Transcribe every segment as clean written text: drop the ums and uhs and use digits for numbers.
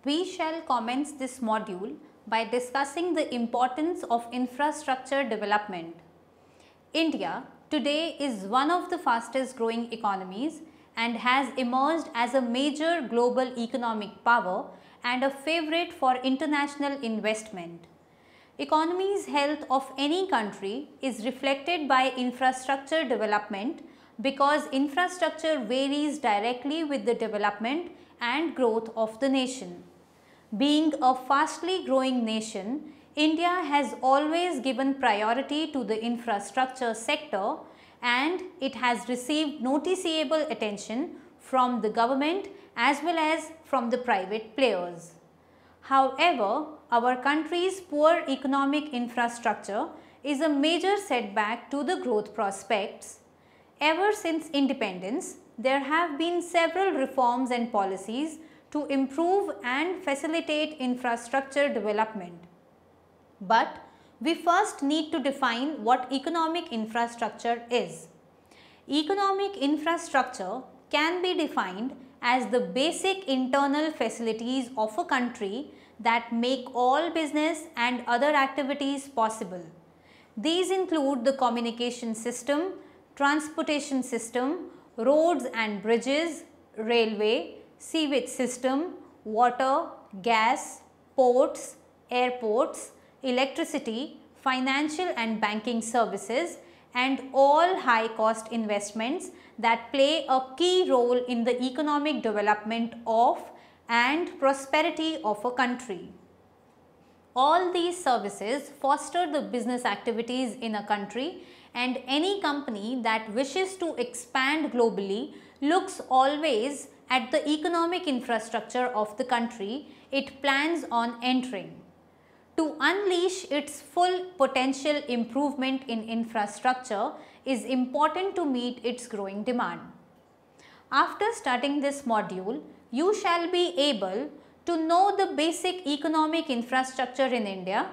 We shall commence this module by discussing the importance of infrastructure development. India today is one of the fastest growing economies and has emerged as a major global economic power and a favorite for international investment. Economy's health of any country is reflected by infrastructure development because infrastructure varies directly with the development and growth of the nation. Being a fastly growing nation, India has always given priority to the infrastructure sector and it has received noticeable attention from the government as well as from the private players. However, our country's poor economic infrastructure is a major setback to the growth prospects. Ever since independence, there have been several reforms and policies to improve and facilitate infrastructure development. But we first need to define what economic infrastructure is. Economic infrastructure can be defined as the basic internal facilities of a country that make all business and other activities possible. These include the communication system, transportation system, roads and bridges, railway, sewage system, water, gas, ports, airports, electricity, financial and banking services, and all high cost investments that play a key role in the economic development of and prosperity of a country. All these services foster the business activities in a country, and any company that wishes to expand globally looks always at the economic infrastructure of the country it plans on entering. To unleash its full potential, improvement in infrastructure is important to meet its growing demand. After studying this module, you shall be able to know the basic economic infrastructure in India,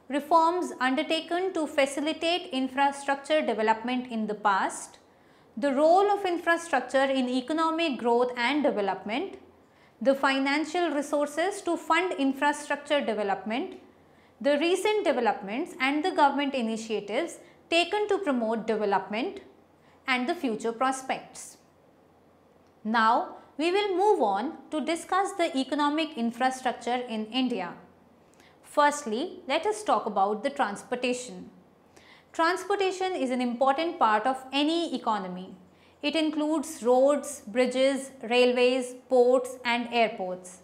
reforms undertaken to facilitate infrastructure development in the past, the role of infrastructure in economic growth and development, the financial resources to fund infrastructure development, the recent developments and the government initiatives taken to promote development, and the future prospects. Now, we will move on to discuss the economic infrastructure in India. Firstly, let us talk about the transportation. Transportation is an important part of any economy. It includes roads, bridges, railways, ports and airports.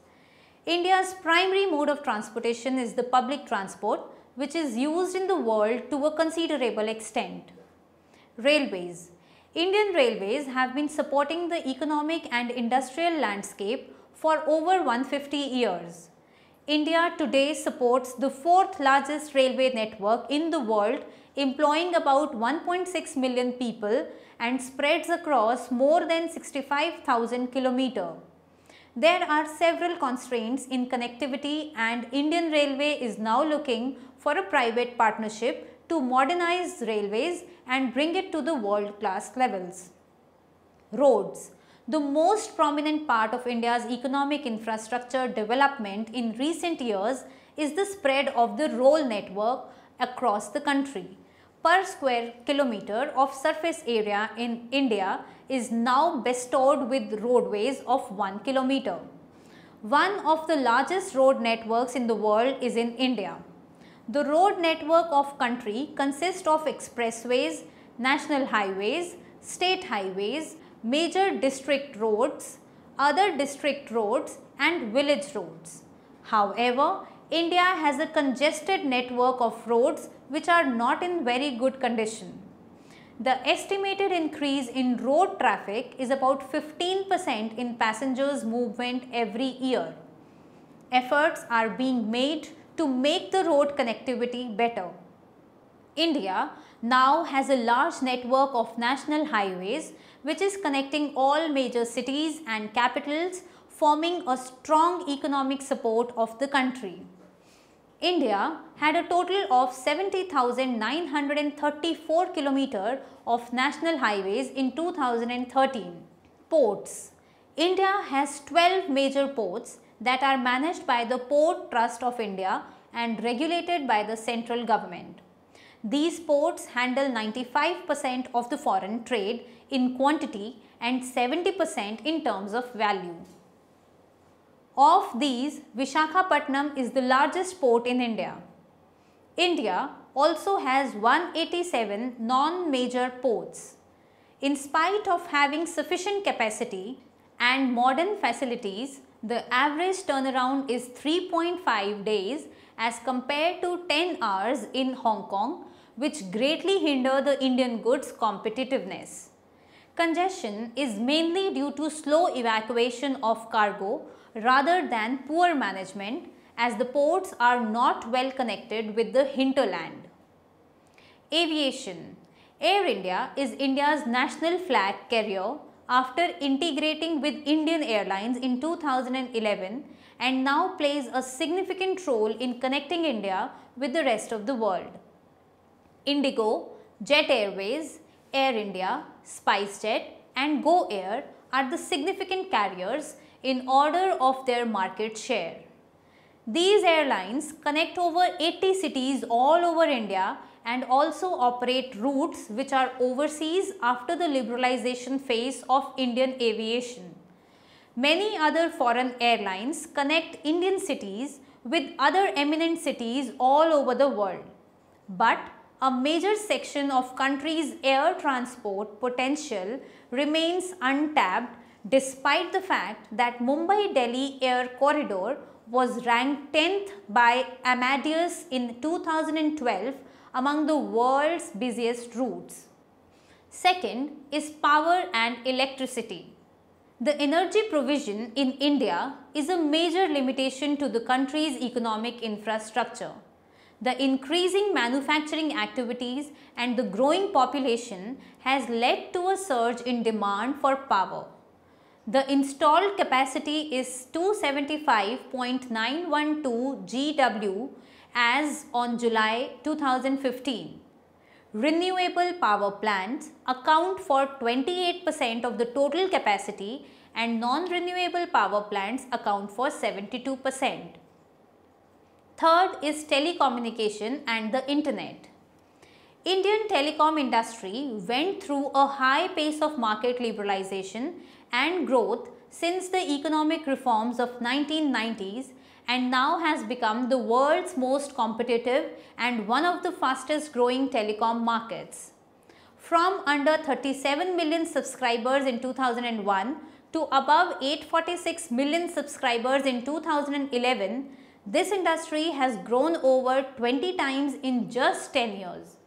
India's primary mode of transportation is the public transport, which is used in the world to a considerable extent. Railways. Indian railways have been supporting the economic and industrial landscape for over 150 years. India today supports the fourth largest railway network in the world, employing about 1.6 million people and spreads across more than 65,000 kilometers. There are several constraints in connectivity, and Indian Railway is now looking for a private partnership to modernize railways and bring it to the world-class levels. Roads. The most prominent part of India's economic infrastructure development in recent years is the spread of the road network across the country. Per square kilometer of surface area in India is now bestowed with roadways of 1 kilometer. One of the largest road networks in the world is in India. The road network of country consists of expressways, national highways, state highways, major district roads, other district roads and village roads. However, India has a congested network of roads which are not in very good condition. The estimated increase in road traffic is about 15% in passengers movement every year. Efforts are being made to make the road connectivity better. India now has a large network of national highways which is connecting all major cities and capitals, forming a strong economic support of the country. India had a total of 70,934 kilometers of national highways in 2013. Ports. India has 12 major ports that are managed by the Port Trust of India and regulated by the central government. These ports handle 95% of the foreign trade in quantity and 70% in terms of value. Of these, Visakhapatnam is the largest port in India. India also has 187 non-major ports. In spite of having sufficient capacity and modern facilities, the average turnaround is 3.5 days as compared to 10 hours in Hong Kong, which greatly hinder the Indian goods competitiveness. Congestion is mainly due to slow evacuation of cargo rather than poor management, as the ports are not well connected with the hinterland. Aviation. Air India is India's national flag carrier after integrating with Indian Airlines in 2011 and now plays a significant role in connecting India with the rest of the world. Indigo, Jet Airways, Air India, SpiceJet and Go Air are the significant carriers in order of their market share. These airlines connect over 80 cities all over India and also operate routes which are overseas after the liberalization phase of Indian aviation. Many other foreign airlines connect Indian cities with other eminent cities all over the world. But a major section of country's air transport potential remains untapped despite the fact that Mumbai-Delhi Air Corridor was ranked 10th by Amadeus in 2012 among the world's busiest routes. Second is power and electricity. The energy provision in India is a major limitation to the country's economic infrastructure. The increasing manufacturing activities and the growing population has led to a surge in demand for power. The installed capacity is 275.912 GW as on July 2015. Renewable power plants account for 28% of the total capacity and non-renewable power plants account for 72%. Third is telecommunication and the internet. Indian telecom industry went through a high pace of market liberalization and growth since the economic reforms of 1990s and now has become the world's most competitive and one of the fastest growing telecom markets. From under 37 million subscribers in 2001 to above 846 million subscribers in 2011, this industry has grown over 20 times in just 10 years.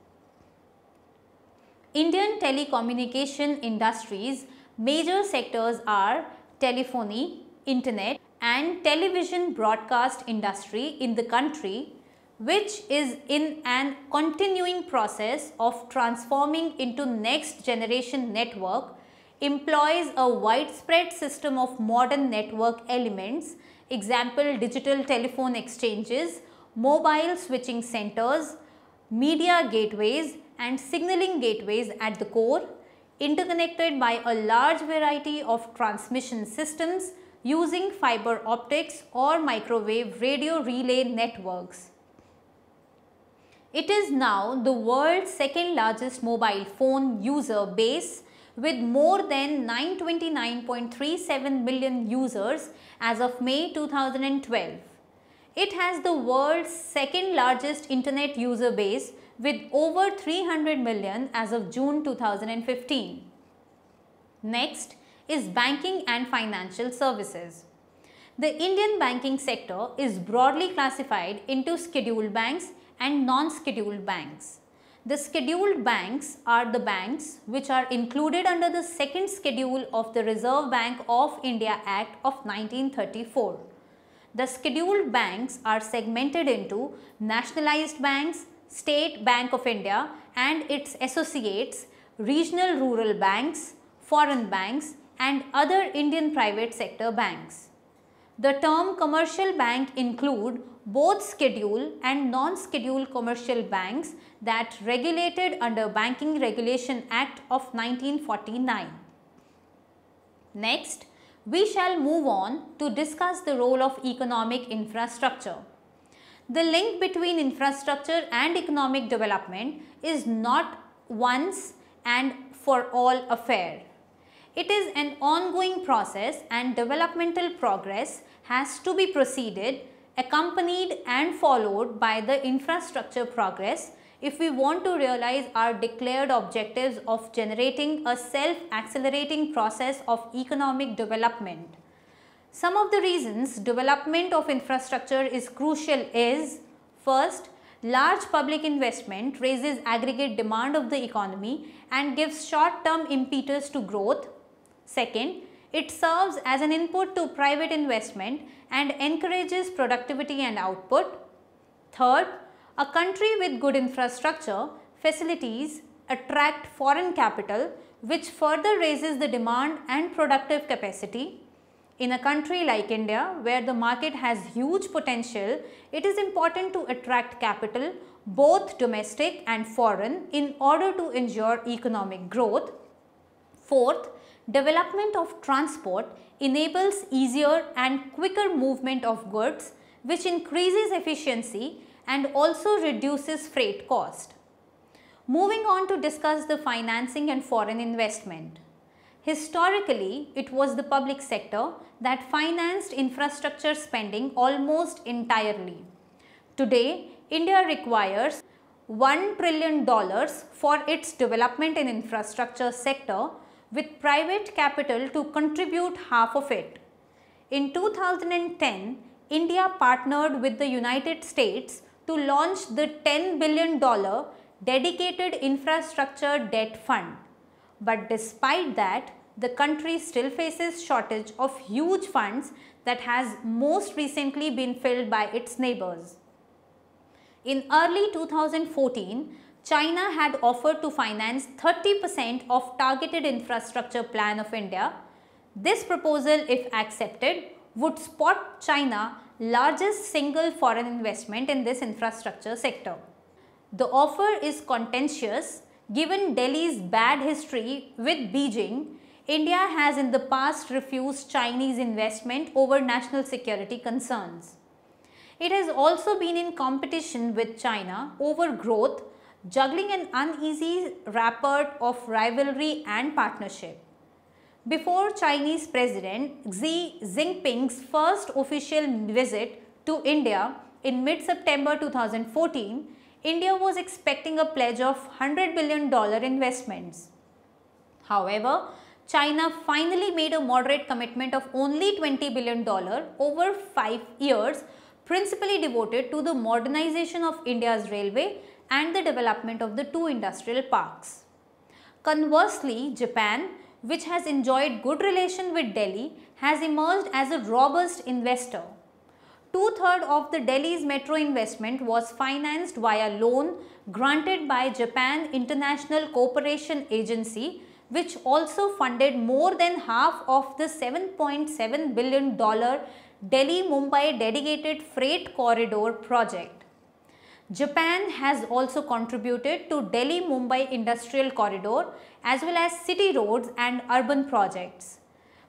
Indian telecommunication industry's major sectors are telephony, internet and television broadcast industry in the country, which is in an continuing process of transforming into next generation network, employs a widespread system of modern network elements, example digital telephone exchanges, mobile switching centers, media gateways and signaling gateways at the core, interconnected by a large variety of transmission systems using fiber optics or microwave radio relay networks. It is now the world's second largest mobile phone user base with more than 929.37 million users as of May 2012. It has the world's second largest internet user base with over 300 million as of June 2015. Next is banking and financial services. The Indian banking sector is broadly classified into scheduled banks and non-scheduled banks. The scheduled banks are the banks which are included under the second schedule of the Reserve Bank of India Act of 1934. The scheduled banks are segmented into nationalized banks, State Bank of India and its associates, regional rural banks, foreign banks and other Indian private sector banks. The term commercial bank include both scheduled and non-scheduled commercial banks that regulated under Banking Regulation Act of 1949. Next, we shall move on to discuss the role of economic infrastructure. The link between infrastructure and economic development is not once and for all affair. It is an ongoing process, and developmental progress has to be preceded, accompanied and followed by the infrastructure progress if we want to realize our declared objectives of generating a self-accelerating process of economic development. Some of the reasons development of infrastructure is crucial is: first, large public investment raises aggregate demand of the economy and gives short-term impetus to growth. Second, it serves as an input to private investment and encourages productivity and output. Third, a country with good infrastructure facilities attract foreign capital, which further raises the demand and productive capacity. In a country like India, where the market has huge potential, it is important to attract capital, both domestic and foreign, in order to ensure economic growth. Fourth, development of transport enables easier and quicker movement of goods, which increases efficiency and also reduces freight cost. Moving on to discuss the financing and foreign investment. Historically, it was the public sector that financed infrastructure spending almost entirely. Today, India requires $1 trillion for its development in infrastructure sector, with private capital to contribute half of it. In 2010, India partnered with the United States to launch the $10 billion dedicated infrastructure debt fund. But despite that, the country still faces shortage of huge funds that has most recently been filled by its neighbors. In early 2014, China had offered to finance 30% of targeted infrastructure plan of India. This proposal, if accepted, would spot China largest single foreign investment in this infrastructure sector. The offer is contentious. Given Delhi's bad history with Beijing, India has in the past refused Chinese investment over national security concerns. It has also been in competition with China over growth, juggling an uneasy rapport of rivalry and partnership. Before Chinese President Xi Jinping's first official visit to India in mid-September 2014, India was expecting a pledge of $100 billion investments. However, China finally made a moderate commitment of only $20 billion over 5 years, principally devoted to the modernization of India's railway and the development of the 2 industrial parks. Conversely, Japan, which has enjoyed good relation with Delhi, has emerged as a robust investor. 2/3 of the Delhi's metro investment was financed via loan granted by Japan International Cooperation Agency, which also funded more than half of the $7.7 billion Delhi-Mumbai dedicated freight corridor project. Japan has also contributed to Delhi-Mumbai Industrial Corridor as well as city roads and urban projects.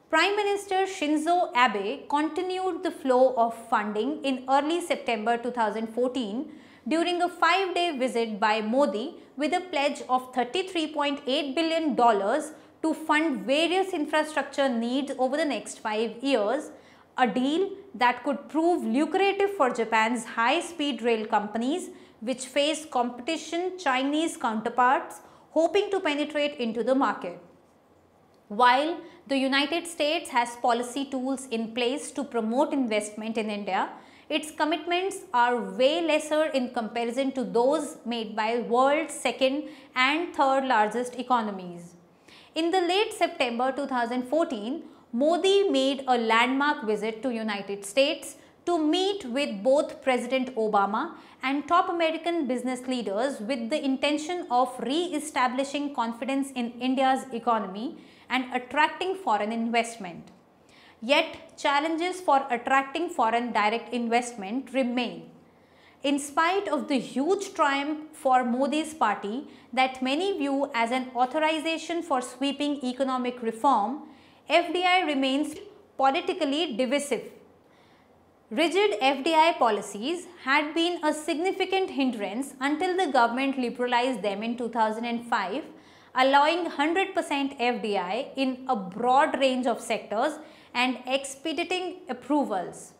Prime Minister Shinzo Abe continued the flow of funding in early September 2014 during a 5-day visit by Modi with a pledge of $33.8 billion to fund various infrastructure needs over the next 5 years, a deal that could prove lucrative for Japan's high-speed rail companies, which face competition Chinese counterparts hoping to penetrate into the market. While the United States has policy tools in place to promote investment in India, its commitments are way lesser in comparison to those made by world's second and third largest economies. In the late September 2014, Modi made a landmark visit to United States to meet with both President Obama and top American business leaders with the intention of re-establishing confidence in India's economy and attracting foreign investment. Yet, challenges for attracting foreign direct investment remain. In spite of the huge triumph for Modi's party that many view as an authorization for sweeping economic reform, FDI remains politically divisive. Rigid FDI policies had been a significant hindrance until the government liberalized them in 2005, allowing 100% FDI in a broad range of sectors and expediting approvals.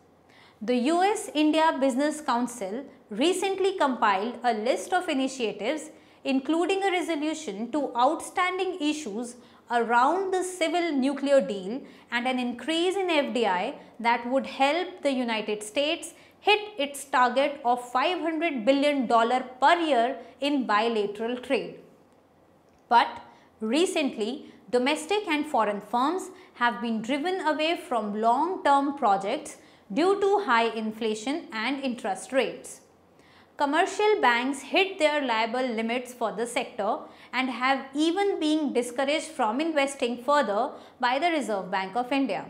The US-India Business Council recently compiled a list of initiatives, including a resolution to outstanding issues around the civil nuclear deal and an increase in FDI that would help the United States hit its target of $500 billion per year in bilateral trade. But recently, domestic and foreign firms have been driven away from long-term projects due to high inflation and interest rates. Commercial banks hit their liable limits for the sector and have even been discouraged from investing further by the Reserve Bank of India.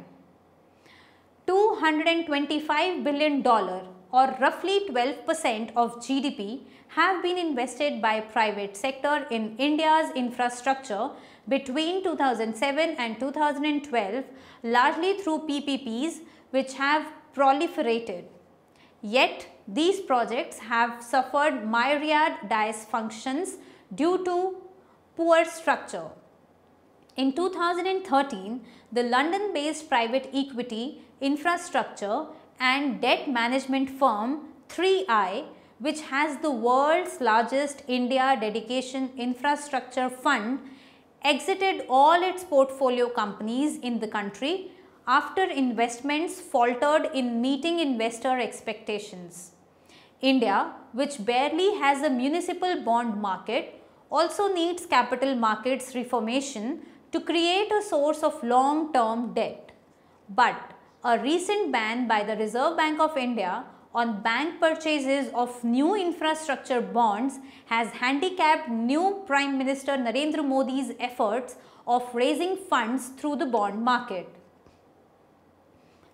$225 billion or roughly 12% of GDP have been invested by private sector in India's infrastructure between 2007 and 2012, largely through PPPs, which have proliferated. Yet, these projects have suffered myriad dysfunctions due to poor structure. In 2013, the London-based private equity, infrastructure and debt management firm 3i, which has the world's largest India dedication infrastructure fund, exited all its portfolio companies in the country after investments faltered in meeting investor expectations. India, which barely has a municipal bond market, also needs capital markets reformation to create a source of long-term debt. But a recent ban by the Reserve Bank of India on bank purchases of new infrastructure bonds has handicapped new Prime Minister Narendra Modi's efforts of raising funds through the bond market.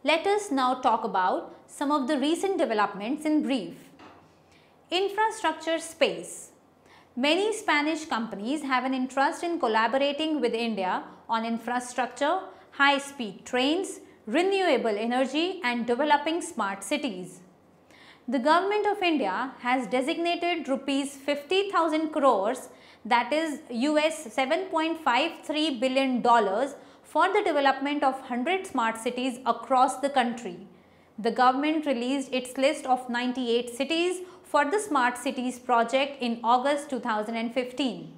Let us now talk about some of the recent developments in brief. Infrastructure space. Many Spanish companies have an interest in collaborating with India on infrastructure, high-speed trains, renewable energy and developing smart cities. The Government of India has designated rupees 50,000 crores, that is US $7.53 billion for the development of 100 smart cities across the country. The government released its list of 98 cities for the Smart Cities project in August 2015.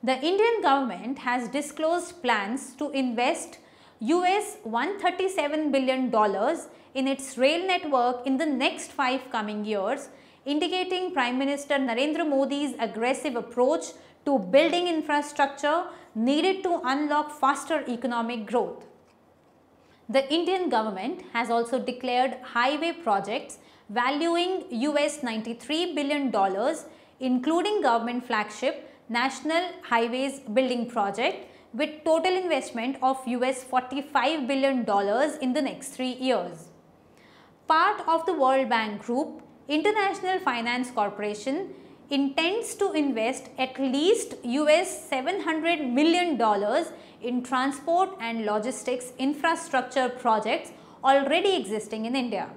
The Indian government has disclosed plans to invest US $137 billion in its rail network in the next 5 coming years, indicating Prime Minister Narendra Modi's aggressive approach to building infrastructure needed to unlock faster economic growth. The Indian government has also declared highway projects valuing US $93 billion, including government flagship National Highways Building Project with total investment of US $45 billion in the next 3 years. Part of the World Bank Group, International Finance Corporation intends to invest at least US $700 million in transport and logistics infrastructure projects already existing in India.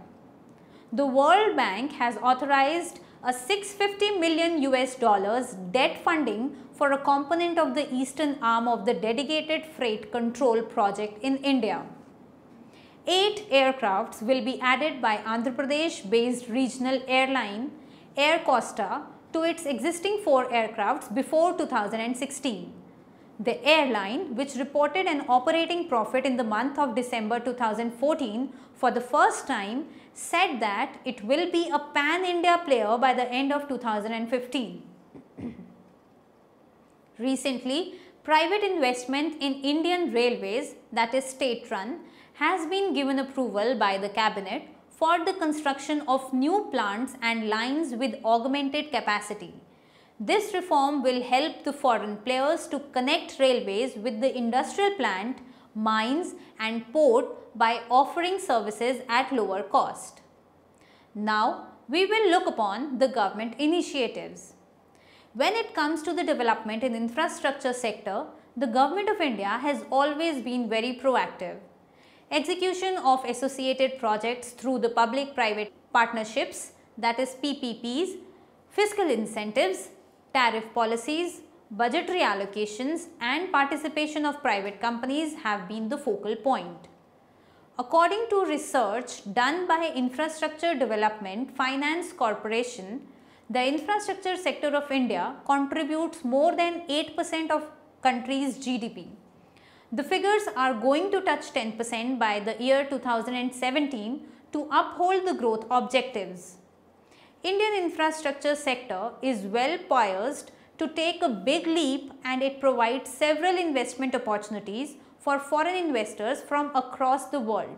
The World Bank has authorized a $650 million debt funding for a component of the eastern arm of the dedicated freight control project in India. 8 aircrafts will be added by Andhra Pradesh based regional airline Air Costa to its existing 4 aircrafts before 2016. The airline, which reported an operating profit in the month of December 2014 for the first time, said that it will be a pan-India player by the end of 2015. Recently, private investment in Indian Railways, that is state-run, has been given approval by the Cabinet for the construction of new plants and lines with augmented capacity. This reform will help the foreign players to connect railways with the industrial plant, mines and port by offering services at lower cost. Now, we will look upon the government initiatives. When it comes to the development in infrastructure sector, the Government of India has always been very proactive. execution of associated projects through the public-private partnerships, that is PPPs, fiscal incentives, tariff policies, budgetary allocations and participation of private companies have been the focal point. According to research done by Infrastructure Development Finance Corporation, the infrastructure sector of India contributes more than 8% of country's GDP. The figures are going to touch 10% by the year 2017 to uphold the growth objectives. Indian infrastructure sector is well poised to take a big leap and it provides several investment opportunities for foreign investors from across the world.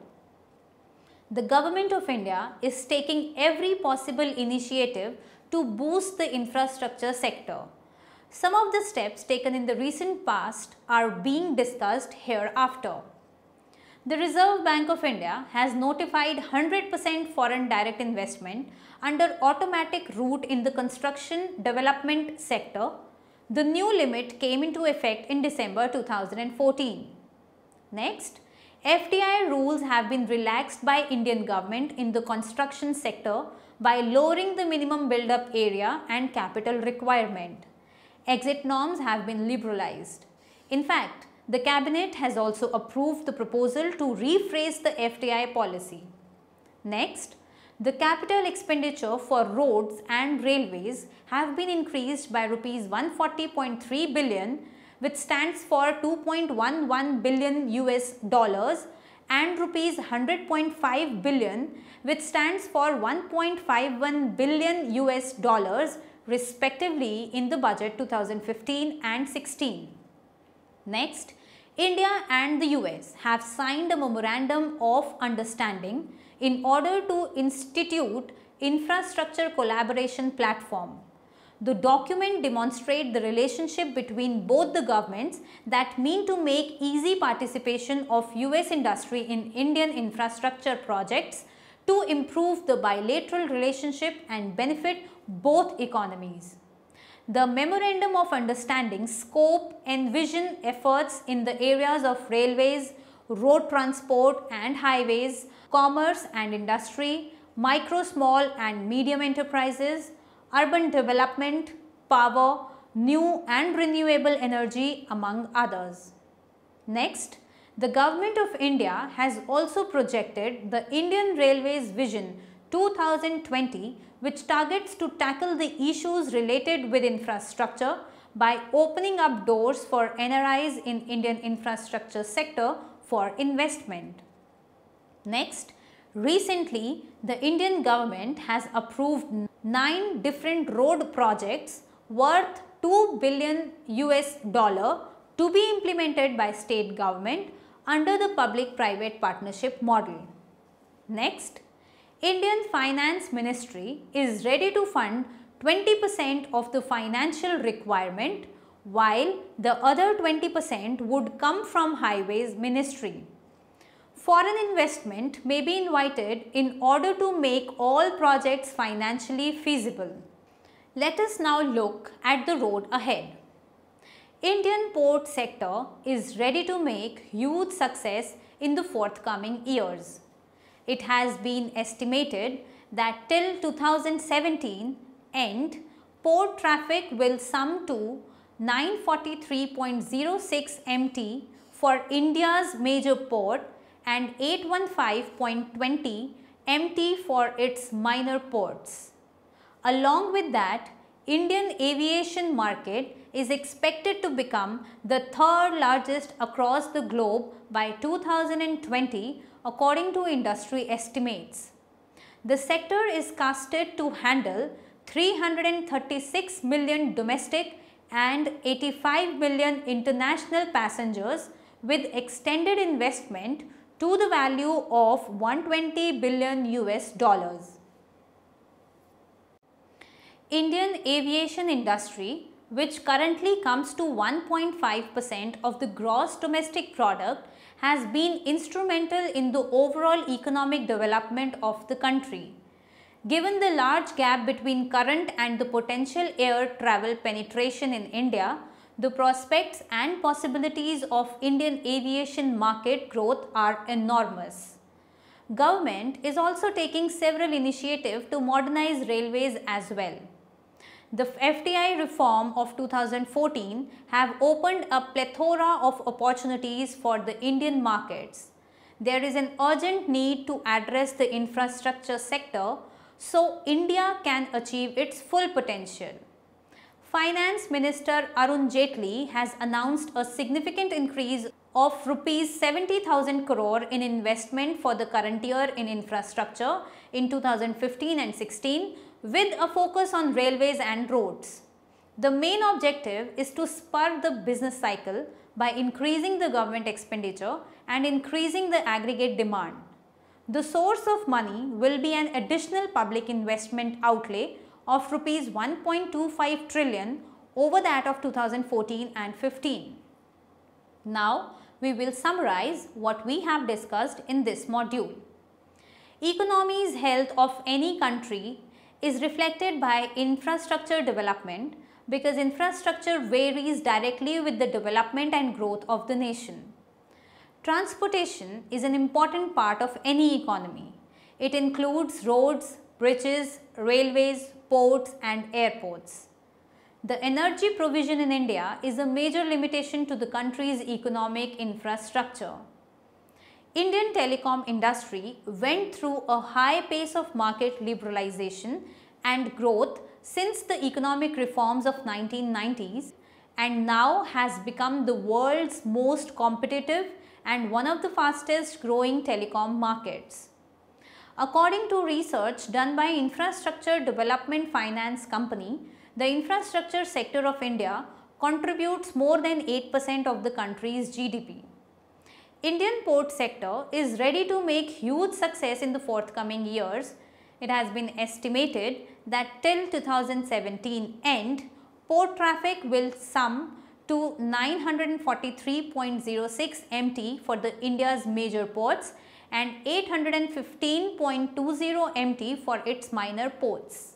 The Government of India is taking every possible initiative to boost the infrastructure sector. Some of the steps taken in the recent past are being discussed hereafter. The Reserve Bank of India has notified 100% foreign direct investment under automatic route in the construction development sector. The new limit came into effect in December 2014. Next, FDI rules have been relaxed by Indian government in the construction sector by lowering the minimum build-up area and capital requirement. Exit norms have been liberalized. In fact, the Cabinet has also approved the proposal to rephrase the FDI policy. Next, the capital expenditure for roads and railways have been increased by Rs 140.3 billion, which stands for 2.11 billion US dollars, and Rs 100.5 billion, which stands for 1.51 billion US dollars respectively in the budget 2015 and 16. Next, India and the US have signed a memorandum of understanding in order to institute infrastructure collaboration platform. The document demonstrates the relationship between both the governments that mean to make easy participation of US industry in Indian infrastructure projects to improve the bilateral relationship and benefit both economies. The Memorandum of Understanding scope envision efforts in the areas of railways, road transport and highways, commerce and industry, micro, small and medium enterprises, urban development, power, new and renewable energy, among others. Next, the Government of India has also projected the Indian Railways Vision 2020, which targets to tackle the issues related with infrastructure by opening up doors for NRIs in Indian infrastructure sector for investment. Next, recently the Indian government has approved 9 different road projects worth $2 billion to be implemented by state government under the public-private partnership model. Next, Indian Finance Ministry is ready to fund 20% of the financial requirement, while the other 20% would come from Highways Ministry. Foreign investment may be invited in order to make all projects financially feasible. Let us now look at the road ahead. Indian port sector is ready to make huge success in the forthcoming years. It has been estimated that till 2017 end, port traffic will sum to 943.06 MT for India's major port and 815.20 MT for its minor ports. Along with that, Indian aviation market is expected to become the third largest across the globe by 2020 according to industry estimates. The sector is casted to handle 336 million domestic and 85 million international passengers with extended investment to the value of 120 billion US dollars. Indian aviation industry, which currently comes to 1.5% of the gross domestic product, has been instrumental in the overall economic development of the country. Given the large gap between current and the potential air travel penetration in India, The prospects and possibilities of Indian aviation market growth are enormous. Government is also taking several initiatives to modernize railways as well. The FDI reform of 2014 have opened a plethora of opportunities for the Indian markets. There is an urgent need to address the infrastructure sector so India can achieve its full potential. Finance Minister Arun Jaitley has announced a significant increase of rupees 70,000 crore in investment for the current year in infrastructure in 2015 and 16 with a focus on railways and roads. The main objective is to spur the business cycle by increasing the government expenditure and increasing the aggregate demand. The source of money will be an additional public investment outlay of rupees 1.25 trillion over that of 2014 and 15. Now, we will summarize what we have discussed in this module. Economy's health of any country is reflected by infrastructure development because infrastructure varies directly with the development and growth of the nation. Transportation is an important part of any economy. It includes roads, bridges, railways, ports and airports. The energy provision in India is a major limitation to the country's economic infrastructure. Indian telecom industry went through a high pace of market liberalization and growth since the economic reforms of 1990s and now has become the world's most competitive and one of the fastest growing telecom markets. According to research done by Infrastructure Development Finance Company, the infrastructure sector of India contributes more than 8% of the country's GDP. Indian port sector is ready to make huge success in the forthcoming years. It has been estimated that till 2017 end, port traffic will sum to 943.06 MT for the India's major ports and 815.20 MT for its minor ports.